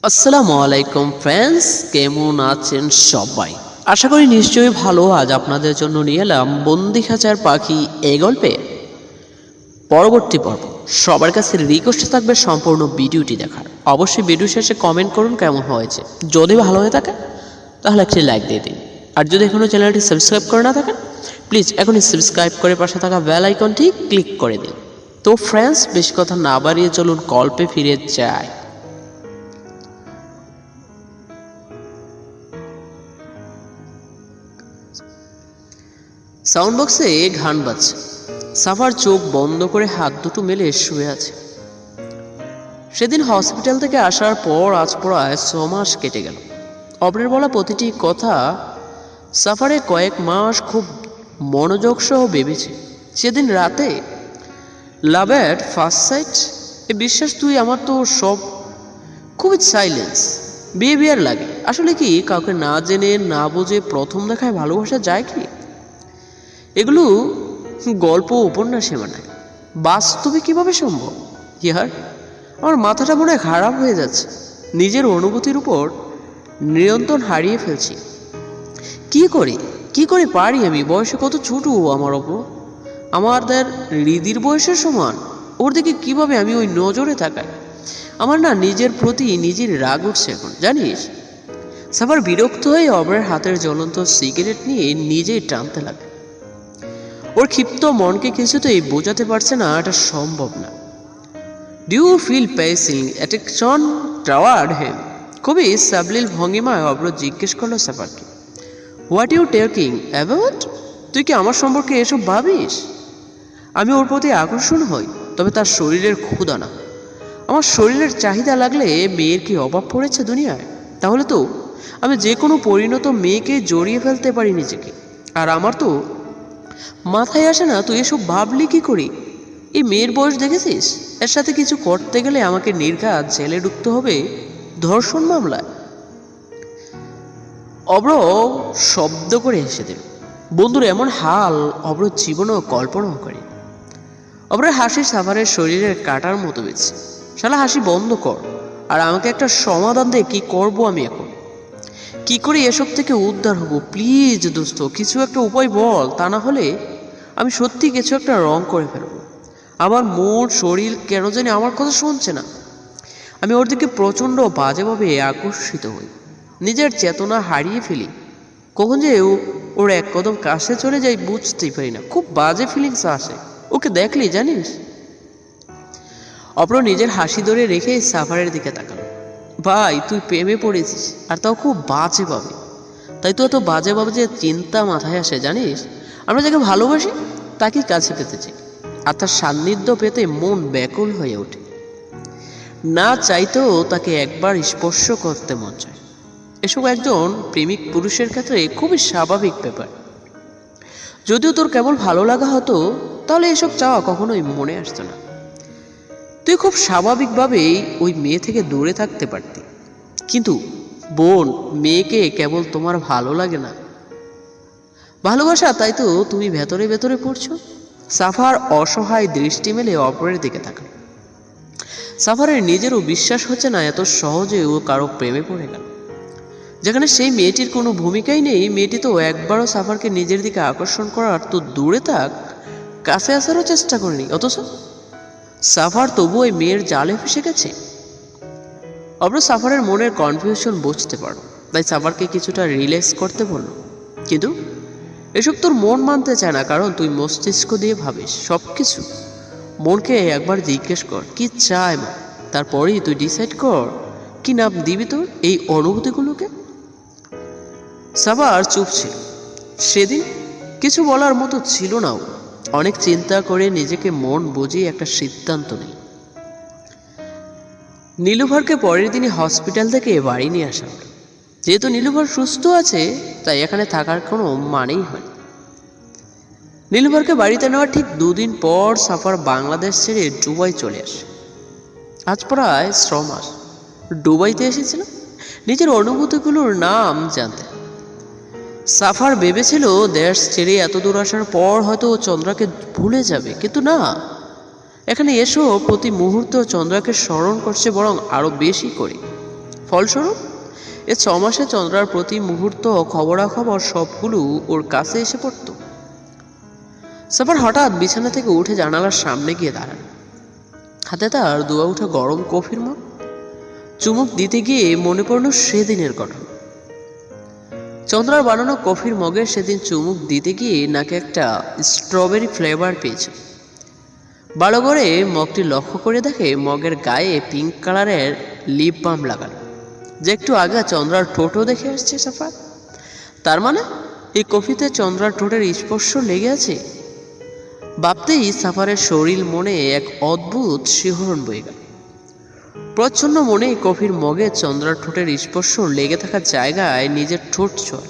আসসালামু আলাইকুম ফ্রেন্ডস, কেমন আছেন সবাই? আশা করি নিশ্চয়ই ভালো। আজ আপনাদের জন্য নিয়ে এলাম বন্দি খাঁচার পাখি এই গল্পে পরবর্তী পর্ব। সবার কাছে রিকোয়েস্ট থাকবে সম্পূর্ণ ভিডিওটি দেখার। অবশ্যই ভিডিও শেষে কমেন্ট করুন কেমন হয়েছে। যদি ভালো হয়ে থাকে তাহলে একটি লাইক দিয়ে দিন, আর যদি এখনও চ্যানেলটি সাবস্ক্রাইব করে না থাকেন প্লিজ এখনই সাবস্ক্রাইব করে পাশে থাকা বেল আইকনটি ক্লিক করে দিন। তো ফ্রেন্ডস, বেশি কথা না বাড়িয়ে চলুন গল্পে ফিরে যাই। সাউন্ড বক্সে গান বাজছে। সাফার চোখ বন্ধ করে হাত দুটো মেলে শুয়ে আছে। সেদিন হসপিটাল থেকে আসার পর আজ প্রায় 6 মাস কেটে গেল। অব্রের বলা প্রতিটি কথা সাফারে কয়েক মাস খুব মনোযোগ সহ ভেবেছে। সেদিন রাতে লাভ এট ফার্স্ট সাইট, এ বিশ্বাস তুই আমার তো সব খুবই সাইলেন্স বিহেভিয়ার লাগে। আসলে কি কাউকে না জেনে না বুঝে প্রথম দেখায় ভালোবাসা যায় কি? এগুলো গল্প উপন্যাসে মানায়, বাস্তবে কিভাবে সম্ভব? ইয়ার আমার মাথাটা মনে হয় খারাপ হয়ে যাচ্ছে। নিজের অনুভূতির উপর নিয়ন্ত্রণ হারিয়ে ফেলছি। কি করে পারি আমি? বয়সে কত ছোট আমার অপর, আমাদের হৃদির বয়সের সমান। ওর দিকে কিভাবে আমি ওই নজরে তাকাই? আমার না নিজের প্রতি নিজের রাগ উঠছে এখন, জানিস? সাফার বিরক্ত হয়ে অবরের হাতের জ্বলন্ত সিগারেট নিয়ে নিজেই টানতে লাগে। ওর ক্ষিপ্ত মনকে কিছুতেই বোঝাতে পারছে না এটা সম্ভব না। Do you feel pacing attraction toward him? খুবই সাবলীল ভঙ্গিমায় অব্র জিজ্ঞেস করলো সাফারকে। What you talking about? তুই কি আমার সম্পর্কে এসব ভাবিস? আমি ওর প্রতি আকর্ষণ হই, তবে তার শরীরের ক্ষুধা না। আমার শরীরের চাহিদা লাগলে মেয়ের কি অভাব পড়েছে দুনিয়ায়? তাহলে তো আমি যে কোনো পরিণত মেয়েকে জড়িয়ে ফেলতে পারি নিজেকে। আর আমার তো মাথায় আসে না তুই এসব ভাবলি কি করি? এই মেয়ের বয়স দেখেছিস? এর সাথে কিছু করতে গেলে আমাকে নির্ঘাত জেলে ঢুকতে হবে ধর্ষণ মামলায়। অব্র শব্দ করে হেসে দিল। বন্ধুর এমন হাল অব্র জীবনেও কল্পনাও করে। অব্রের হাসি সাফারের শরীরের কাটার মতো বেছে। শালা হাসি বন্ধ কর, আর আমাকে একটা সমাধান দে। কি করব আমি এখন? কি করে এসব থেকে উদ্ধার হব? প্লিজ দোস্ত, কিছু একটা উপায় বল। তা না হলে আমি সত্যি কিছু একটা রং করে ফেলবো। আমার মন শরীর কেন জানি আমার কথা শুনছে না। আমি ওর দিকে প্রচণ্ড বাজেভাবে আকর্ষিত হই, নিজের চেতনা হারিয়ে ফেলি। কখন যে ওর এক কদম কাছে চলে যাই বুঝতেই পারি না। খুব বাজে ফিলিংস আসে ওকে দেখলি, জানিস? অপর নিজের হাসি ধরে রেখে সাফারের দিকে তাকালো। ভাই, তুই প্রেমে পড়েছিস, আর তাও খুব বাজে ভাবে। তাই তো এত বাজে ভাবে যে চিন্তা মাথায় আসে, জানিস? আমরা যাকে ভালোবাসি তাকে কাছে পেতে চাই, আর তার সান্নিধ্য পেতে মন ব্যাকুল হয়ে ওঠে। না চাইতেও তাকে একবার স্পর্শ করতে মন চায়। এসব একজন প্রেমিক পুরুষের ক্ষেত্রে খুবই স্বাভাবিক ব্যাপার। যদিও তোর কেবল ভালো লাগা হতো তাহলে এসব চাওয়া কখনোই মনে আসতো না। তুই খুব স্বাভাবিকভাবেই ওই মেয়ে থেকে দূরে থাকতে পারতি। কিন্তু বোন, মেয়েকে কেবল তোমার ভালো লাগে না, ভালোবাসা, তাই তো তুমি ভেতরে ভেতরে পড়ছো। সাফার অসহায় দৃষ্টি মেলে অপরের দিকে তাকাল। সাফারের নিজেরও বিশ্বাস হচ্ছে না এত সহজে ও কারো প্রেমে পড়ে গেল, যেখানে সেই মেয়েটির কোনো ভূমিকাই নেই। মেয়েটি তো একবারও সাফারকে নিজের দিকে আকর্ষণ করার তো দূরে থাক, কাছে আসারও চেষ্টা করেনি। অথচ সাফার তবু ওই মেয়ের জালে ফেসে গেছে। অব্র সাফারের মনের কনফিউশন বুঝতে পারো, তাই সাফারকে কিছুটা রিল্যাক্স করতে বলল। কিন্তু এসব তোর মন মানতে চায় না, কারণ তুই মস্তিষ্ক দিয়ে ভাবিস সব কিছু। মনকে একবার জিজ্ঞেস কর কি চায় মা, তারপরেই তুই ডিসাইড কর কি নাম দিবি তোর এই অনুভূতিগুলোকে। সাফার চুপ ছিল। সেদিন কিছু বলার মতো ছিল না। ও অনেক চিন্তা করে নিজেকে মন বুঝিয়ে একটা সিদ্ধান্ত নিল। নীলুফারকে পরের দিনই হসপিটাল থেকে বাড়ি নিয়ে আসা হলো। যেহেতু নীলুফার সুস্থ আছে, তাই এখানে থাকার কোনো মানেই হয়নি। নীলুফারকে বাড়িতে নেওয়ার ঠিক 2 দিন পর সাফার বাংলাদেশ ছেড়ে দুবাই চলে আসে। আজ প্রায় 6 মাস দুবাইতে এসেছিল নিজের অনুভূতিগুলোর নাম জানতে। সাফার ভেবেছিল দেশ ছেড়ে এত দূর আসার পর হয়তো ও চন্দ্রাকে ভুলে যাবে, কিন্তু না, এখানে এসো প্রতি মুহূর্ত চন্দ্রাকে স্মরণ করছে, বরং আরো বেশি করে। ফলস্বরূপ এ 6 মাসে চন্দ্রার প্রতি মুহূর্ত খবরাখবর সবগুলো ওর কাছে এসে পড়ত। সাফার হঠাৎ বিছানা থেকে উঠে জানালার সামনে গিয়ে দাঁড়ান। হাতে তার দুয়া উঠা গরম কফির মগ। চুমুক দিতে গিয়ে মনে পড়ল সেদিনের ঘটনা। চন্দ্রার বানানো কফির মগে সেদিন চুমুক দিতে গিয়ে নাকে একটা স্ট্রবেরি ফ্লেভার পেয়েছে। ভালো করে মগটি লক্ষ্য করে দেখে মগের গায়ে পিঙ্ক কালারের লিপ বাম লাগানো, যে একটু আগে চন্দ্রার ঠোঁটও দেখে আসছে সাফা। তার মানে এই কফিতে চন্দ্রার ঠোঁটের স্পর্শ লেগে আছে। ভাবতেই সাফারের শরীর মনে এক অদ্ভুত শিহরণ বয়ে গেল। প্রচ্ছন্ন মনে কফির মগে চন্দ্রার ঠোঁটের স্পর্শ লেগে থাকার জায়গায় নিজের ঠোঁট ছোঁয়।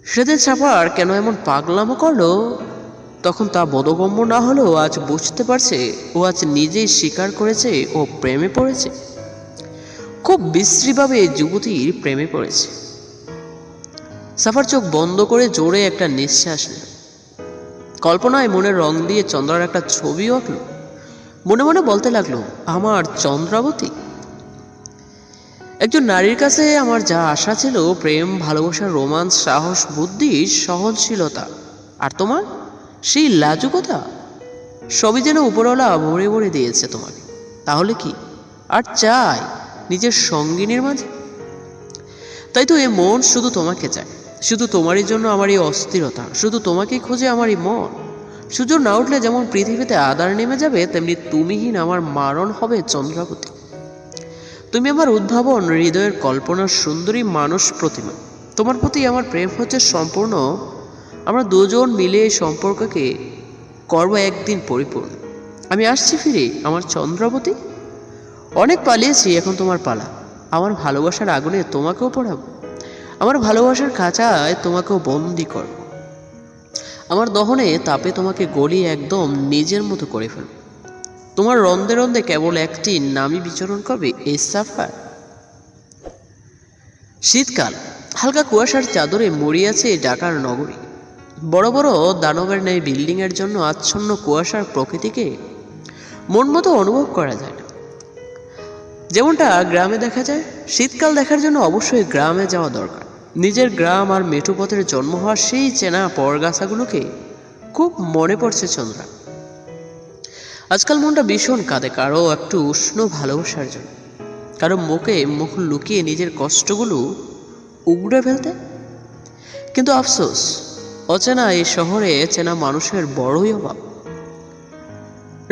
সেদিন সাফার কেন এমন পাগলামো করলো, তখন তা বোধগম্য না হলেও আজ বুঝতে পারছে ও আজ নিজেই স্বীকার করেছে ও প্রেমে পড়েছে। খুব বিশ্রীভাবে যুবতীর প্রেমে পড়েছে। সাফার চোখ বন্ধ করে জোরে একটা নিঃশ্বাস নিল। কল্পনায় মনের রং দিয়ে চন্দ্রার একটা ছবি আঁকল। মনে মনে বলতে লাগলো, আমার চন্দ্রাবতী। একজন নারীর কাছে আমার যা আশা ছিল, প্রেম, ভালোবাসা, রোমান্স, সাহস, বুদ্ধি, সহনশীলতা, আর তোমার সেই লাজুকতা, সবই যেন উপরওয়ালা ভরে ভরে দিয়েছে তোমাকে। তাহলে কি আর চাই নিজের সঙ্গিনীর মাঝে? তাই তো এ মন শুধু তোমাকে চায়, শুধু তোমারই জন্য আমার এই অস্থিরতা, শুধু তোমাকেই খোঁজে আমার এই মন। সূর্য না উঠলে যেমন পৃথিবীতে আঁধার নেমে যাবে, তেমনি তুমিহীন আমার মারণ হবে চন্দ্রাবতী। তুমি আমার উদ্ভাবন, হৃদয়ের কল্পনার সুন্দরী মানুষ প্রতিমা। তোমার প্রতি আমার প্রেম হচ্ছে সম্পূর্ণ। আমরা দুজন মিলে এই সম্পর্ককে করব একদিন পরিপূর্ণ। আমি আসছি ফিরে আমার চন্দ্রাবতী। অনেক পালিয়েছি, এখন তোমার পালা। আমার ভালোবাসার আগুনে তোমাকেও পড়াবো, আমার ভালোবাসার খাঁচায় তোমাকেও বন্দি করব, আমার দহনে তাপে তোমাকে গলিয়ে একদম নিজের মতো করে ফেলব। তোমার রন্ধে রন্ধে কেবল একটি নামই বিচরণ করবে, এই সাফার। শীতকাল, হালকা কুয়াশার চাদরে মরিয়াছে ঢাকার নগরী। বড় বড় দানবের ন্যায় বিল্ডিং এর জন্য আচ্ছন্ন কুয়াশার প্রকৃতিকে মন মতো অনুভব করা যায় না। যেমনটা গ্রামে দেখা যায়। শীতকাল দেখার জন্য অবশ্যই গ্রামে যাওয়া দরকার। নিজের গ্রাম আর মেঠোপথের জন্ম হওয়ার সেই চেনা পরগাছাগুলোকে খুব মনে পড়ছে চন্দ্রা। আজকাল মনটা ভীষণ কাঁদে কারো একটু উষ্ণ ভালোবাসার জন্য, কারো মুখ লুকিয়ে নিজের কষ্টগুলো উগড়ে ফেলতে। কিন্তু আফসোস, অচেনা এই শহরে চেনা মানুষের বড়ই অভাব।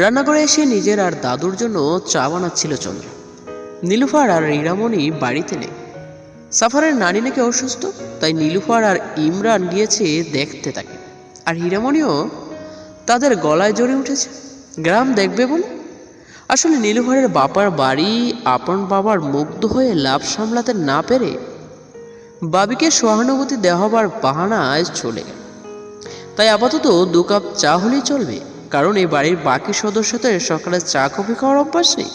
রান্নাঘরে এসে নিজের আর দাদুর জন্য চা বানাচ্ছিল চন্দ্রা। নীলুফার আর হীরামণি বাড়িতে নেই। সাফারের নানি নাকি অসুস্থ, তাই নীলুফার আর ইমরান গিয়েছে দেখতে তাকে। আর হীরামণিও তাদের গলায় জড়ে উঠেছে গ্রাম দেখবে বলে। আসলে নীলুফারের বাবার বাড়ি, আপন বাবার মুগ্ধ হয়ে লাভ সামলাতে না পেরে বাবিকে সহানুভূতি দেওয়াবার বাহানায় চলে গেল। তাই আপাতত 2 কাপ চা হলেই চলবে, কারণ এই বাড়ির বাকি সদস্যদের সকালে চা কফি খাওয়ার অভ্যাস নেই।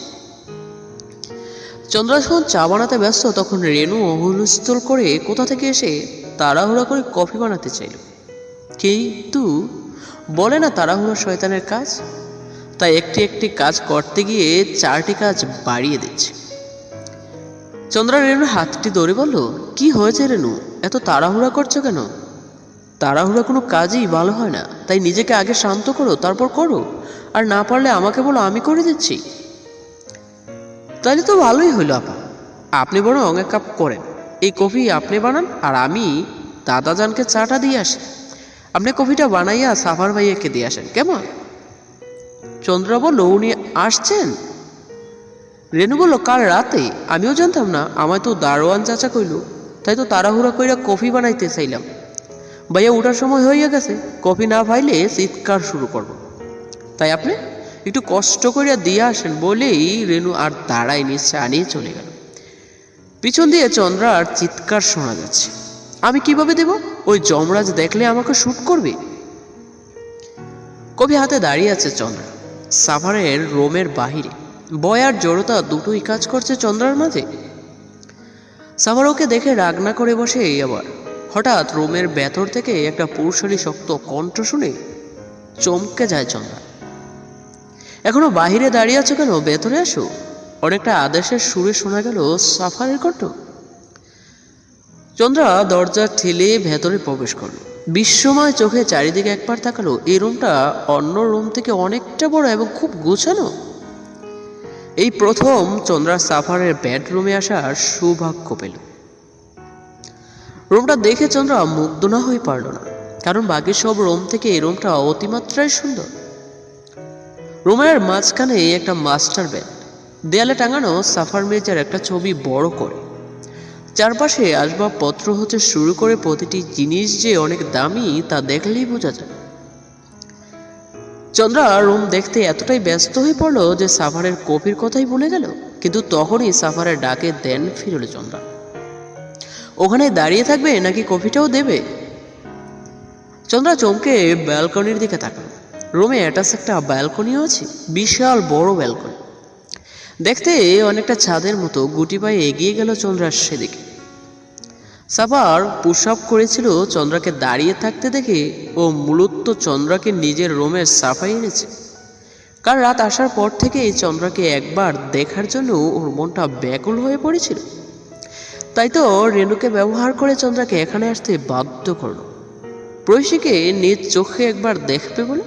চন্দ্রা যখন চা বানাতে ব্যস্ত, তখন রেনু হুলস্থুল করে কোথা থেকে এসে তাড়াহুড়া করে কফি বানাতে চাইল। কিন্তু বলে না তাড়াহুড়ো শয়তানের কাজ। তাই একটি একটি কাজ করতে গিয়ে 4টি কাজ বাড়িয়ে দিচ্ছে। চন্দ্রা রেনুর হাতটি ধরে বলল, কি হয়েছে রেনু, এত তাড়াহুড়া করছো কেন? তাড়াহুড়া কোনো কাজই ভালো হয় না, তাই নিজেকে আগে শান্ত করো, তারপর করো। আর না পারলে আমাকে বলো, আমি করে দিচ্ছি। তাহলে তো ভালোই হইল আপা, আপনি বরং 1 কাপ করেন। এই কফি আপনি বানান আর আমি দাদাজানকে চাটা দিয়ে আসি। আপনি কফিটা বানাইয়া সাফার ভাইয়াকে দিয়ে আসেন, কেমন? চন্দ্রা বলল, উনি আসছেন? রেনু বলল, কাল রাতে। আমিও জানতাম না, আমায় তো দারোয়ান চাচা কইল, তাই তো তাড়াহুড়া কইরা কফি বানাইতে চাইলাম। ভাইয়া উঠার সময় হইয়া গেছে, কফি না পাইলে চিৎকার শুরু করব। তাই আপনি একটু কষ্ট করিয়া দিয়ে আসেন বলেই রেনু আর দাঁড়ায়নি, চা নিয়ে চলে গেল। পিছন দিয়ে চন্দ্রার চিৎকার শোনা যাচ্ছে, আমি কিভাবে দেব? ওই যমরাজ দেখলে আমাকে শুট করবে। কফি হাতে দাঁড়িয়ে আছে চন্দ্রা সাফারের রোমের বাহিরে। বয় আর জড়তা দুটোই কাজ করছে চন্দ্রার মাঝে। সাফার ওকে দেখে রাগ না করে বসে। আবার হঠাৎ রোমের ভেতর থেকে একটা পুরুষালী শক্ত কণ্ঠ শুনে চমকে যায় চন্দ্রা। এখনো বাহিরে দাঁড়িয়ে আছো কেন? ভেতরে আসো। অনেকটা আদেশের সুরে শোনা গেল সাফারের কণ্ঠ। চন্দ্রা দরজা ঠেলে ভেতরে প্রবেশ করলো। বিস্ময় চোখে চারিদিকে একবার তাকালো। এই রুমটা অন্য রুম থেকে অনেকটা বড় এবং খুব গোছানো। এই প্রথম চন্দ্রা সাফারের বেডরুমে আসার সৌভাগ্য পেল। রুমটা দেখে চন্দ্রা মুগ্ধ না হয়ে পারল না, কারণ বাকি সব রুম থেকে এই রুমটা অতিমাত্রায় সুন্দর। রুমের মাঝখানে একটা মাস্টার বেড, দেয়ালে টাঙানো সাফার মির্জার একটা ছবি বড় করে। চারপাশে আসবাবপত্র হতে শুরু করে প্রতিটি জিনিস যে অনেক দামি তা দেখলেই বোঝা যায়। চন্দ্রা রুম দেখতে এতটাই ব্যস্ত হয়ে পড়লো যে সাফারের কফির কথাই ভুলে গেল। কিন্তু তখনই সাফারের ডাকে দেন ফিরল চন্দ্রা। ওখানে দাঁড়িয়ে থাকবে নাকি কফিটাও দেবে? চন্দ্রা চমকে ব্যালকনির দিকে তাকালো। রুমে অ্যাটাচ একটা ব্যালকনিও আছে, বিশাল বড় ব্যালকনি। দেখতে অনেকটা ছাদের মতো। গুটি পায়ে এগিয়ে গেল চন্দ্রার সেদিকে। সাফার পুশ আপ করেছিল চন্দ্রাকে দাঁড়িয়ে থাকতে দেখে। ও মূলত চন্দ্রাকে নিজের রুমের সাফাই এনেছে। কাল রাত আসার পর থেকে চন্দ্রাকে একবার দেখার জন্য ওর মনটা ব্যাকুল হয়ে পড়েছিল। তাই তো রেণুকে ব্যবহার করে চন্দ্রাকে এখানে আসতে বাধ্য করল, প্রয়সীকে নিজ চোখে একবার দেখবে বলে।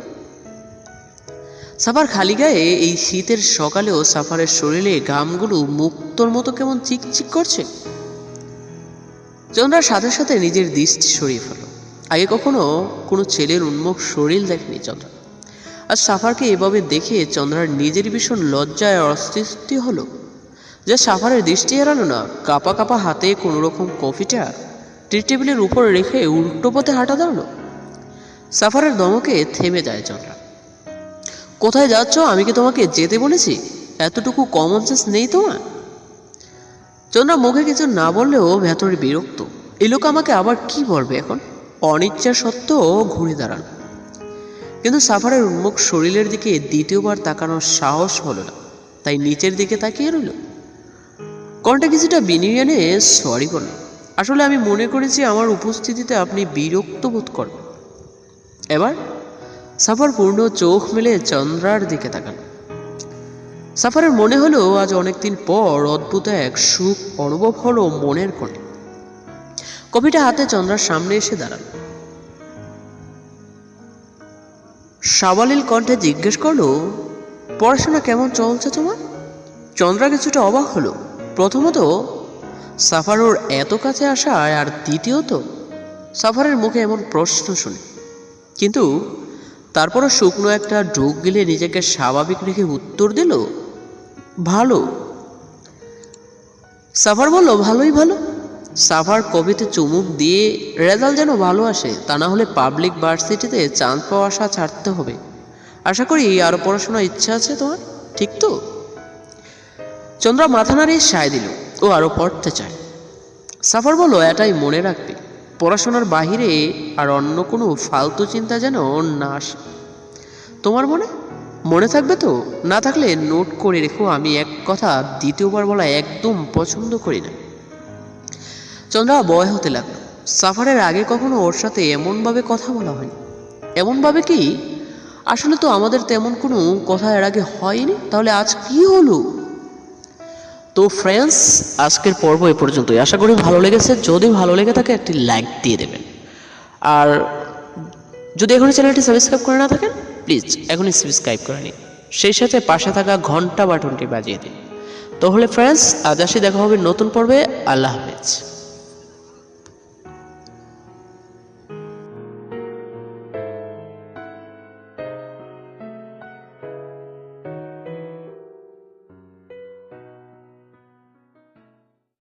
সাফার খালি গায়ে এই শীতের সকালেও সাফারের শরীরে ঘামগুলো মুক্তোর মতো কেমন চিকচিক করছে। চন্দ্রার সাথে সাথে নিজের দৃষ্টি সরিয়ে ফেলল। আগে কখনো কোনো ছেলের উন্মুখ শরীর দেখেনি চন্দ্রা। আর সাফারকে এভাবে দেখে চন্দ্রার নিজের ভীষণ লজ্জায় অস্বস্তি হলো। যা সাফারের দৃষ্টি এড়ালো না। কাপা কাপা হাতে কোনো রকম কফিটা টি টেবিলের উপর রেখে উল্টো পথে হাঁটা দাঁড়ালো। সাফারের ধমকে থেমে যায় চন্দ্রা। কোথায় যাচ্ছ? আমি কি তোমাকে যেতে বলেছি? এতটুকু কমন সেন্স নেই তোমার? চন্দ্রা মুখে কিছু না বললেও ভেতরে বিরক্ত। এই লোক আমাকে আবার কি বলবে এখন? অনিচ্ছা সত্ত্বেও ঘুরে দাঁড়াল। কিন্তু সাফারের উন্মুখ শরীরের দিকে দ্বিতীয়বার তাকানোর সাহস হলো না, তাই নিচের দিকে তাকিয়ে রইল। কণ্ঠে কিছুটা বিনয়ী এনে সরি বলল। আসলে আমি মনে করেছি আমার উপস্থিতিতে আপনি বিরক্ত বোধ করবেন। এবার সাফার পূর্ণ চোখ মেলে চন্দ্রার দিকে তাকাল। সাফারের মনে হলো আজ অনেকদিন পর অদ্ভুত এক সুখ অনুভব হলো মনের কোণে। কফিটা হাতে চন্দ্রার সামনে এসে দাঁড়াল। সাবালিল কণ্ঠে জিজ্ঞেস করলো, পড়াশোনা কেমন চলছে তোমার? চন্দ্রা কিছুটা অবাক হলো। প্রথমত সাফার ওর এত কাছে আসায়, আর দ্বিতীয়ত সাফারের মুখে এমন প্রশ্ন শুনে। কিন্তু তারপরও শুকনো একটা ঢোক গিলে নিজেকে স্বাভাবিক রেখে উত্তর দিল, ভালো। সাফার বলল, ভালোই ভালো। সাফার কবিতে চুমুক দিয়ে, রেজাল্ট যেন ভালো আসে, তা না হলে পাবলিক ভার্সিটিতে চান্স পাওয়া আশা ছাড়তে হবে। আশা করি আরো পড়াশোনার ইচ্ছা আছে তোমার, ঠিক তো? চন্দ্রা মাথা নাড়িয়ে সায় দিল। ও আরো পড়তে চায়। সাফার বলল, এটাই মনে রাখবে, পড়াশোনার বাহিরে আর অন্য কোনো ফালতু চিন্তা যেন না আসে তোমার মনে। মনে থাকবে তো? না থাকলে নোট করে রেখো, আমি এক কথা দ্বিতীয়বার বলা একদম পছন্দ করি না। চন্দ্রা ভয় হতে লাগলো। সাফারের আগে কখনো ওর সাথে এমনভাবে কথা বলা হয়নি। এমনভাবে কি? আসলে তো আমাদের তেমন কোনো কথা এর আগে হয়নি। তাহলে আজ কি হলো? তো ফ্রেন্ডস, আজকের পর্ব এ পর্যন্তই। আশা করি ভালো লেগেছে। যদি ভালো লেগে থাকে একটি লাইক দিয়ে দেবেন। আর যদি এখনই চ্যানেলটি সাবস্ক্রাইব করে না থাকেন, প্লিজ এখনই সাবস্ক্রাইব করে নিন। সেই সাথে পাশে থাকা ঘন্টা বাটনটি বাজিয়ে দিন। তাহলে ফ্রেন্ডস, আজ আসি, দেখা হবে নতুন পর্বে। আল্লাহ হাফেজ।